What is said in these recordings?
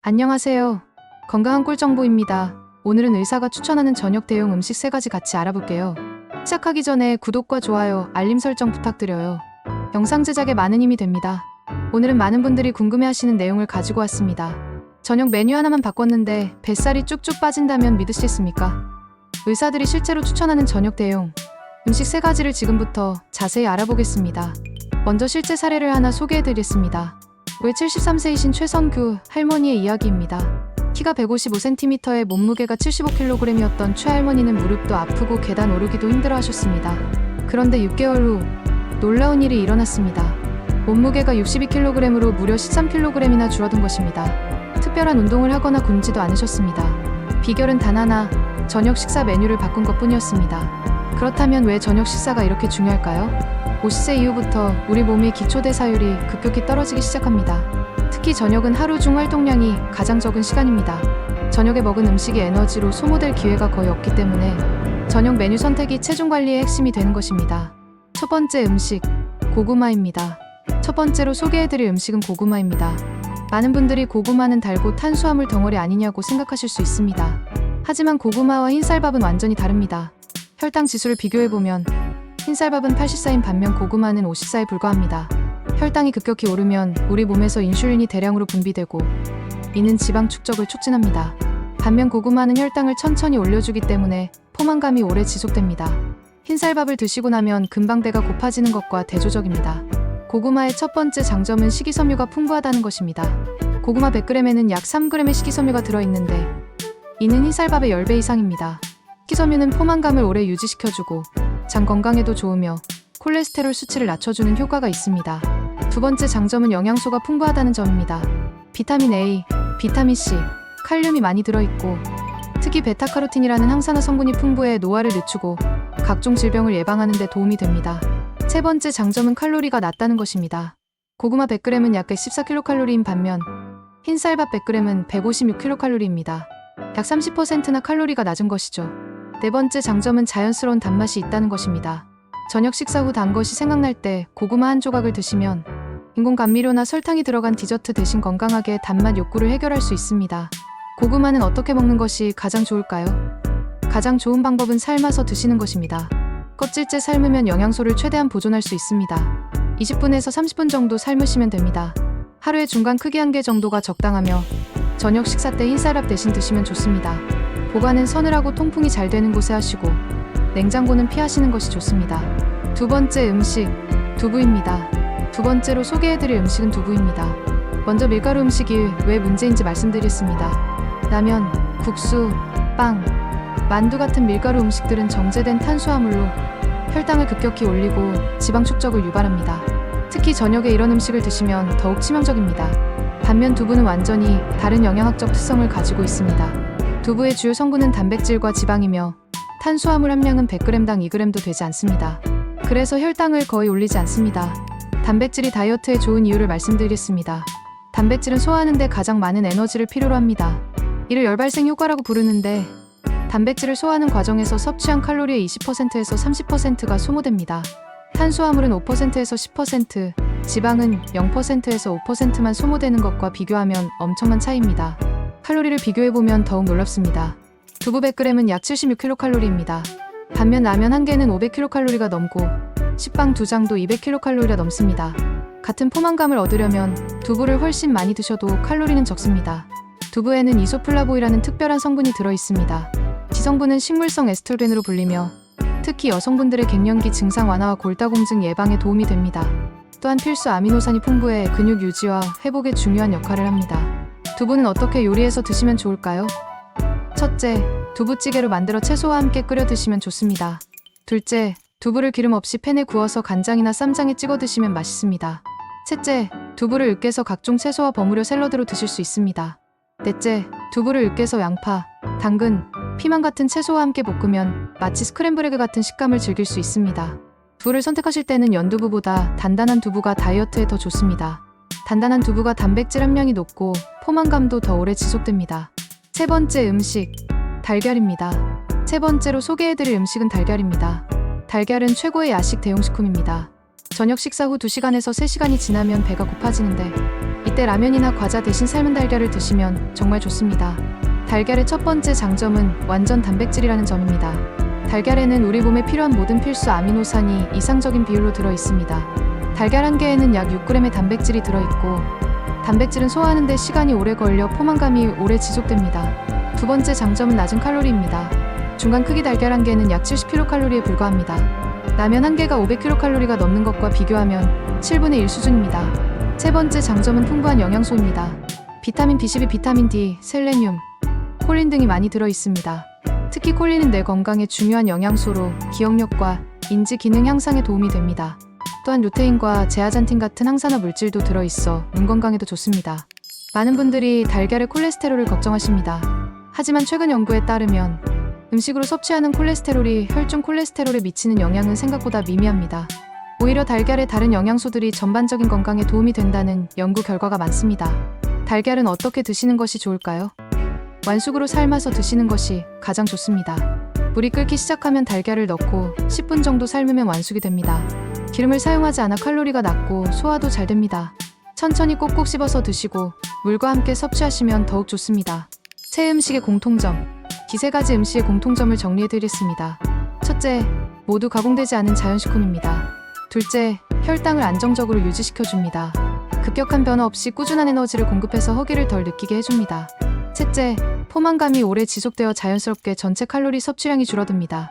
안녕하세요. 건강한 꿀 정보입니다. 오늘은 의사가 추천하는 저녁 대용 음식 3가지 같이 알아볼게요. 시작하기 전에 구독과 좋아요, 알림 설정 부탁드려요. 영상 제작에 많은 힘이 됩니다. 오늘은 많은 분들이 궁금해하시는 내용을 가지고 왔습니다. 저녁 메뉴 하나만 바꿨는데 뱃살이 쭉쭉 빠진다면 믿으시겠습니까? 의사들이 실제로 추천하는 저녁 대용 음식 3가지를 지금부터 자세히 알아보겠습니다. 먼저 실제 사례를 하나 소개해드리겠습니다. 왜 73세이신 최선규 할머니의 이야기입니다. 키가 155cm에 몸무게가 75kg이었던 최할머니는 무릎도 아프고 계단 오르기도 힘들어하셨습니다. 그런데 6개월 후 놀라운 일이 일어났습니다. 몸무게가 62kg으로 무려 13kg이나 줄어든 것입니다. 특별한 운동을 하거나 굶지도 않으셨습니다. 비결은 단 하나, 저녁 식사 메뉴를 바꾼 것뿐이었습니다. 그렇다면 왜 저녁 식사가 이렇게 중요할까요? 50세 이후부터 우리 몸의 기초대사율이 급격히 떨어지기 시작합니다. 특히 저녁은 하루 중 활동량이 가장 적은 시간입니다. 저녁에 먹은 음식이 에너지로 소모될 기회가 거의 없기 때문에 저녁 메뉴 선택이 체중 관리의 핵심이 되는 것입니다. 첫 번째 음식, 고구마입니다. 첫 번째로 소개해드릴 음식은 고구마입니다. 많은 분들이 고구마는 달고 탄수화물 덩어리 아니냐고 생각하실 수 있습니다. 하지만 고구마와 흰쌀밥은 완전히 다릅니다. 혈당 지수를 비교해보면 흰쌀밥은 84인 반면 고구마는 54에 불과합니다. 혈당이 급격히 오르면 우리 몸에서 인슐린이 대량으로 분비되고 이는 지방 축적을 촉진합니다. 반면 고구마는 혈당을 천천히 올려주기 때문에 포만감이 오래 지속됩니다. 흰쌀밥을 드시고 나면 금방 배가 고파지는 것과 대조적입니다. 고구마의 첫 번째 장점은 식이섬유가 풍부하다는 것입니다. 고구마 100g에는 약 3g의 식이섬유가 들어있는데 이는 흰쌀밥의 10배 이상입니다. 식이섬유는 포만감을 오래 유지시켜주고 장 건강에도 좋으며 콜레스테롤 수치를 낮춰주는 효과가 있습니다. 두 번째 장점은 영양소가 풍부하다는 점입니다. 비타민 A, 비타민 C, 칼륨이 많이 들어있고 특히 베타카로틴이라는 항산화 성분이 풍부해 노화를 늦추고 각종 질병을 예방하는 데 도움이 됩니다. 세 번째 장점은 칼로리가 낮다는 것입니다. 고구마 100g은 약 114kcal인 반면 흰쌀밥 100g은 156kcal입니다. 약 30%나 칼로리가 낮은 것이죠. 네 번째 장점은 자연스러운 단맛이 있다는 것입니다. 저녁 식사 후 단 것이 생각날 때 고구마 한 조각을 드시면 인공 감미료나 설탕이 들어간 디저트 대신 건강하게 단맛 욕구를 해결할 수 있습니다. 고구마는 어떻게 먹는 것이 가장 좋을까요? 가장 좋은 방법은 삶아서 드시는 것입니다. 껍질째 삶으면 영양소를 최대한 보존할 수 있습니다. 20분에서 30분 정도 삶으시면 됩니다. 하루에 중간 크기 1개 정도가 적당하며 저녁 식사 때 흰쌀밥 대신 드시면 좋습니다. 보관은 서늘하고 통풍이 잘 되는 곳에 하시고 냉장고는 피하시는 것이 좋습니다. 두 번째 음식, 두부입니다. 두 번째로 소개해드릴 음식은 두부입니다. 먼저 밀가루 음식이 왜 문제인지 말씀드리겠습니다. 라면, 국수, 빵, 만두 같은 밀가루 음식들은 정제된 탄수화물로 혈당을 급격히 올리고 지방 축적을 유발합니다. 특히 저녁에 이런 음식을 드시면 더욱 치명적입니다. 반면 두부는 완전히 다른 영양학적 특성을 가지고 있습니다. 두부의 주요 성분은 단백질과 지방이며 탄수화물 함량은 100g당 2g도 되지 않습니다. 그래서 혈당을 거의 올리지 않습니다. 단백질이 다이어트에 좋은 이유를 말씀드리겠습니다. 단백질은 소화하는 데 가장 많은 에너지를 필요로 합니다. 이를 열발생 효과라고 부르는데 단백질을 소화하는 과정에서 섭취한 칼로리의 20%에서 30%가 소모됩니다. 탄수화물은 5%에서 10%, 지방은 0%에서 5%만 소모되는 것과 비교하면 엄청난 차이입니다. 칼로리를 비교해보면 더욱 놀랍습니다. 두부 100g은 약 76kcal입니다. 반면 라면 1개는 500kcal가 넘고 식빵 2장도 200kcal가 넘습니다. 같은 포만감을 얻으려면 두부를 훨씬 많이 드셔도 칼로리는 적습니다. 두부에는 이소플라보이라는 특별한 성분이 들어있습니다. 지성분은 식물성 에스트로겐으로 불리며 특히 여성분들의 갱년기 증상 완화와 골다공증 예방에 도움이 됩니다. 또한 필수 아미노산이 풍부해 근육 유지와 회복에 중요한 역할을 합니다. 두부는 어떻게 요리해서 드시면 좋을까요? 첫째, 두부찌개로 만들어 채소와 함께 끓여 드시면 좋습니다. 둘째, 두부를 기름 없이 팬에 구워서 간장이나 쌈장에 찍어 드시면 맛있습니다. 셋째, 두부를 으깨서 각종 채소와 버무려 샐러드로 드실 수 있습니다. 넷째, 두부를 으깨서 양파, 당근, 피망 같은 채소와 함께 볶으면 마치 스크램블에그 같은 식감을 즐길 수 있습니다. 두부를 선택하실 때는 연두부보다 단단한 두부가 다이어트에 더 좋습니다. 단단한 두부가 단백질 함량이 높고 포만감도 더 오래 지속됩니다. 세 번째 음식, 달걀입니다. 세 번째로 소개해드릴 음식은 달걀입니다. 달걀은 최고의 야식 대용식품입니다. 저녁 식사 후 2시간에서 3시간이 지나면 배가 고파지는데 이때 라면이나 과자 대신 삶은 달걀을 드시면 정말 좋습니다. 달걀의 첫 번째 장점은 완전 단백질이라는 점입니다. 달걀에는 우리 몸에 필요한 모든 필수 아미노산이 이상적인 비율로 들어 있습니다. 달걀 한 개에는 약 6g의 단백질이 들어있고, 단백질은 소화하는 데 시간이 오래 걸려 포만감이 오래 지속됩니다. 두 번째 장점은 낮은 칼로리입니다. 중간 크기 달걀 한 개는 약 70kcal에 불과합니다. 라면 한 개가 500kcal가 넘는 것과 비교하면 7분의 1 수준입니다. 세 번째 장점은 풍부한 영양소입니다. 비타민 B12, 비타민 D, 셀레늄, 콜린 등이 많이 들어 있습니다. 특히 콜린은 뇌 건강에 중요한 영양소로 기억력과 인지 기능 향상에 도움이 됩니다. 또한 루테인과 제아잔틴 같은 항산화 물질도 들어있어 눈 건강에도 좋습니다. 많은 분들이 달걀의 콜레스테롤을 걱정하십니다. 하지만 최근 연구에 따르면 음식으로 섭취하는 콜레스테롤이 혈중 콜레스테롤에 미치는 영향은 생각보다 미미합니다. 오히려 달걀의 다른 영양소들이 전반적인 건강에 도움이 된다는 연구 결과가 많습니다. 달걀은 어떻게 드시는 것이 좋을까요? 완숙으로 삶아서 드시는 것이 가장 좋습니다. 물이 끓기 시작하면 달걀을 넣고 10분 정도 삶으면 완숙이 됩니다. 기름을 사용하지 않아 칼로리가 낮고 소화도 잘 됩니다. 천천히 꼭꼭 씹어서 드시고 물과 함께 섭취하시면 더욱 좋습니다. 새 음식의 공통점, 세 가지 음식의 공통점을 정리해드리겠습니다. 첫째, 모두 가공되지 않은 자연식품입니다. 둘째, 혈당을 안정적으로 유지시켜줍니다. 급격한 변화 없이 꾸준한 에너지를 공급해서 허기를 덜 느끼게 해줍니다. 셋째, 포만감이 오래 지속되어 자연스럽게 전체 칼로리 섭취량이 줄어듭니다.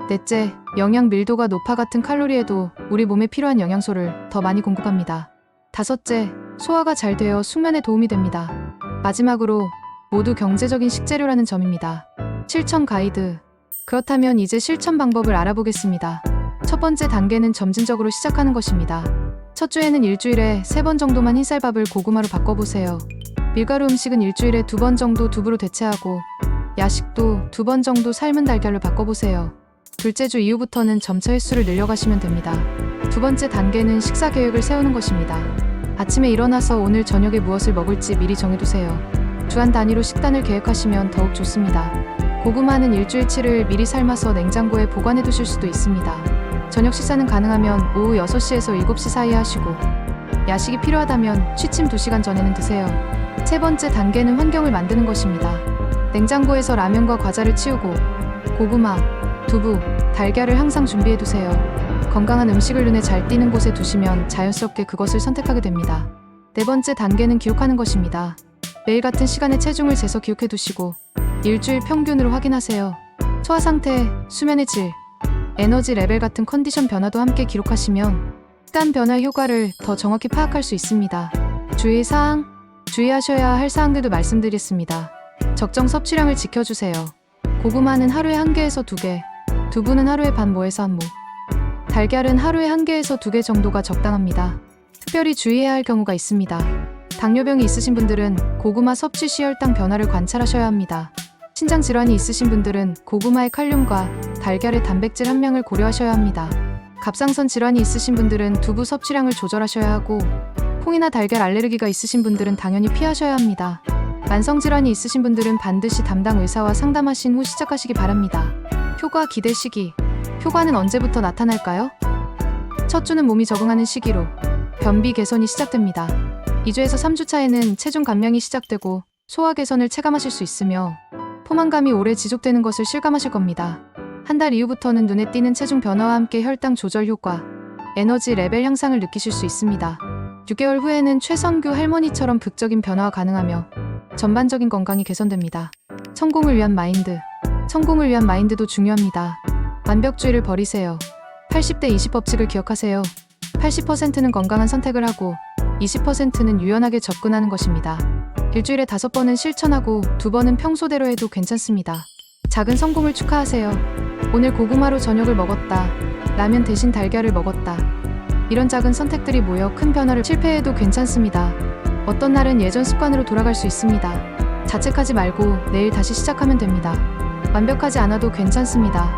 넷째, 영양 밀도가 높아 같은 칼로리에도 우리 몸에 필요한 영양소를 더 많이 공급합니다. 다섯째, 소화가 잘 되어 숙면에 도움이 됩니다. 마지막으로 모두 경제적인 식재료라는 점입니다. 실천 가이드. 그렇다면 이제 실천 방법을 알아보겠습니다. 첫 번째 단계는 점진적으로 시작하는 것입니다. 첫 주에는 일주일에 3번 정도만 흰쌀밥을 고구마로 바꿔보세요. 밀가루 음식은 일주일에 2번 정도 두부로 대체하고, 야식도 2번 정도 삶은 달걀로 바꿔보세요. 둘째 주 이후부터는 점차 횟수를 늘려가시면 됩니다. 두 번째 단계는 식사 계획을 세우는 것입니다. 아침에 일어나서 오늘 저녁에 무엇을 먹을지 미리 정해두세요. 주간 단위로 식단을 계획하시면 더욱 좋습니다. 고구마는 일주일치를 미리 삶아서 냉장고에 보관해 두실 수도 있습니다. 저녁 식사는 가능하면 오후 6시에서 7시 사이에 하시고, 야식이 필요하다면 취침 2시간 전에는 드세요. 세 번째 단계는 환경을 만드는 것입니다. 냉장고에서 라면과 과자를 치우고 고구마, 두부, 달걀을 항상 준비해 두세요. 건강한 음식을 눈에 잘 띄는 곳에 두시면 자연스럽게 그것을 선택하게 됩니다. 네 번째 단계는 기록하는 것입니다. 매일 같은 시간에 체중을 재서 기록해 두시고 일주일 평균으로 확인하세요. 소화 상태, 수면의 질, 에너지 레벨 같은 컨디션 변화도 함께 기록하시면 식단 변화의 효과를 더 정확히 파악할 수 있습니다. 주의사항, 주의하셔야 할 사항들도 말씀드리겠습니다. 적정 섭취량을 지켜주세요. 고구마는 하루에 1개에서 2개, 두부는 하루에 반 모에서 1모, 달걀은 하루에 1개에서 2개 정도가 적당합니다. 특별히 주의해야 할 경우가 있습니다. 당뇨병이 있으신 분들은 고구마 섭취 시 혈당 변화를 관찰하셔야 합니다. 신장 질환이 있으신 분들은 고구마의 칼륨과 달걀의 단백질 함량을 고려하셔야 합니다. 갑상선 질환이 있으신 분들은 두부 섭취량을 조절하셔야 하고, 콩이나 달걀 알레르기가 있으신 분들은 당연히 피하셔야 합니다. 만성 질환이 있으신 분들은 반드시 담당 의사와 상담하신 후 시작하시기 바랍니다. 효과 기대 시기. 효과는 언제부터 나타날까요? 첫 주는 몸이 적응하는 시기로 변비 개선이 시작됩니다. 2주에서 3주 차에는 체중 감량이 시작되고 소화 개선을 체감하실 수 있으며 포만감이 오래 지속되는 것을 실감하실 겁니다. 한 달 이후부터는 눈에 띄는 체중 변화와 함께 혈당 조절 효과, 에너지 레벨 향상을 느끼실 수 있습니다. 6개월 후에는 최성규 할머니처럼 극적인 변화가 가능하며 전반적인 건강이 개선됩니다. 성공을 위한 마인드. 성공을 위한 마인드도 중요합니다. 완벽주의를 버리세요. 80대 20 법칙을 기억하세요. 80%는 건강한 선택을 하고 20%는 유연하게 접근하는 것입니다. 일주일에 5번은 실천하고 2번은 평소대로 해도 괜찮습니다. 작은 성공을 축하하세요. 오늘 고구마로 저녁을 먹었다. 라면 대신 달걀을 먹었다. 이런 작은 선택들이 모여 큰 변화를 실패해도 괜찮습니다. 어떤 날은 예전 습관으로 돌아갈 수 있습니다. 자책하지 말고 내일 다시 시작하면 됩니다. 완벽하지 않아도 괜찮습니다.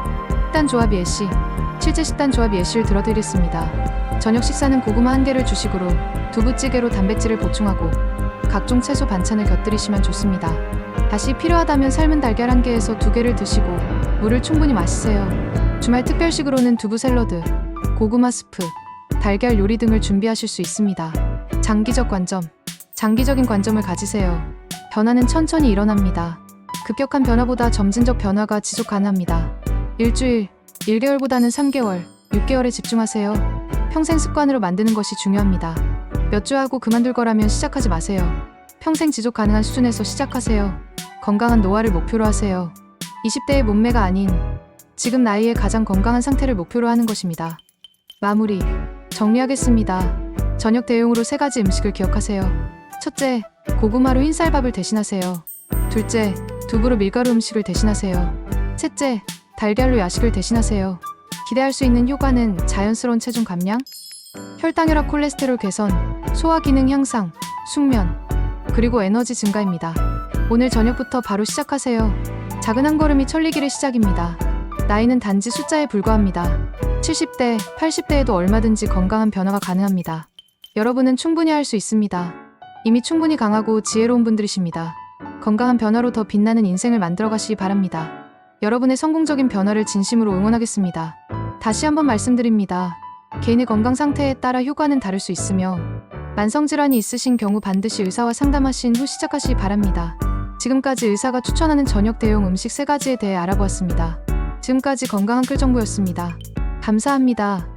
식단 조합 예시. 실제 식단 조합 예시를 들어드리겠습니다. 저녁 식사는 고구마 1개를 주식으로 두부찌개로 단백질을 보충하고 각종 채소 반찬을 곁들이시면 좋습니다. 다시 필요하다면 삶은 달걀 1개에서 2개를 드시고 물을 충분히 마시세요. 주말 특별식으로는 두부 샐러드, 고구마 스프, 달걀 요리 등을 준비하실 수 있습니다. 장기적 관점. 장기적인 관점을 가지세요. 변화는 천천히 일어납니다. 급격한 변화보다 점진적 변화가 지속 가능합니다. 일주일, 1개월보다는 3개월, 6개월에 집중하세요. 평생 습관으로 만드는 것이 중요합니다. 몇 주 하고 그만둘 거라면 시작하지 마세요. 평생 지속 가능한 수준에서 시작하세요. 건강한 노화를 목표로 하세요. 20대의 몸매가 아닌 지금 나이에 가장 건강한 상태를 목표로 하는 것입니다. 마무리. 정리하겠습니다. 저녁 대용으로 3가지 음식을 기억하세요. 첫째, 고구마로 흰쌀밥을 대신하세요. 둘째, 두부로 밀가루 음식을 대신하세요. 셋째, 달걀로 야식을 대신하세요. 기대할 수 있는 효과는 자연스러운 체중 감량, 혈당혈압 콜레스테롤 개선, 소화 기능 향상, 숙면, 그리고 에너지 증가입니다. 오늘 저녁부터 바로 시작하세요. 작은 한 걸음이 천리길의 시작입니다. 나이는 단지 숫자에 불과합니다. 70대, 80대에도 얼마든지 건강한 변화가 가능합니다. 여러분은 충분히 할 수 있습니다. 이미 충분히 강하고 지혜로운 분들이십니다. 건강한 변화로 더 빛나는 인생을 만들어 가시기 바랍니다. 여러분의 성공적인 변화를 진심으로 응원하겠습니다. 다시 한번 말씀드립니다. 개인의 건강 상태에 따라 효과는 다를 수 있으며 만성질환이 있으신 경우 반드시 의사와 상담하신 후 시작하시기 바랍니다. 지금까지 의사가 추천하는 저녁 대용 음식 3가지에 대해 알아보았습니다. 지금까지 건강한 끌정보였습니다. 감사합니다.